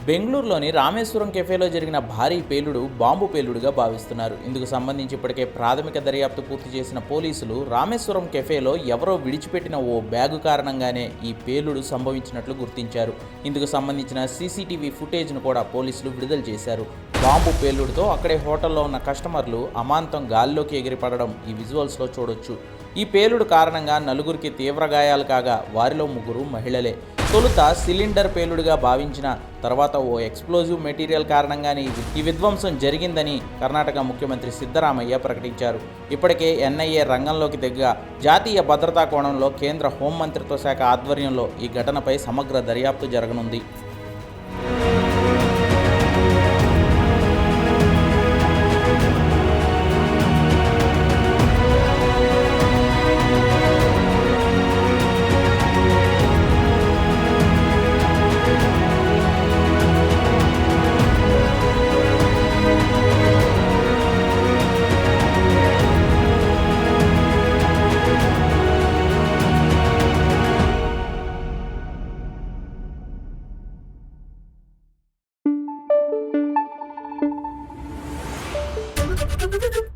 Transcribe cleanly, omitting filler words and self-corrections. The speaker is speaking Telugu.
బెంగళూరులోని రామేశ్వరం కెఫేలో జరిగిన భారీ పేలుడు బాంబు పేలుడుగా భావిస్తున్నారు. ఇందుకు సంబంధించి ఇప్పటికే ప్రాథమిక దర్యాప్తు పూర్తి చేసిన పోలీసులు రామేశ్వరం కెఫేలో ఎవరో విడిచిపెట్టిన ఓ బ్యాగు కారణంగానే ఈ పేలుడు సంభవించినట్లు గుర్తించారు. ఇందుకు సంబంధించిన సీసీటీవీ ఫుటేజ్ను కూడా పోలీసులు విడుదల చేశారు. బాంబు పేలుడుతో అక్కడే హోటల్లో ఉన్న కస్టమర్లు అమాంతం గాల్లోకి ఎగిరిపడడం ఈ విజువల్స్లో చూడొచ్చు. ఈ పేలుడు కారణంగా నలుగురికి తీవ్ర గాయాలు కాగా వారిలో ముగ్గురు మహిళలే. తొలుత సిలిండర్ పేలుడుగా భావించిన తర్వాత ఓ ఎక్స్ప్లోజివ్ మెటీరియల్ కారణంగానే ఈ విధ్వంసం జరిగిందని కర్ణాటక ముఖ్యమంత్రి సిద్ధరామయ్య ప్రకటించారు. ఇప్పటికే ఎన్ఐఏ రంగంలోకి దిగ్గా జాతీయ భద్రతా కోణంలో కేంద్ర హోంమంత్రిత్వ శాఖ ఆధ్వర్యంలో ఈ ఘటనపై సమగ్ర దర్యాప్తు జరగనుంది. Thank you.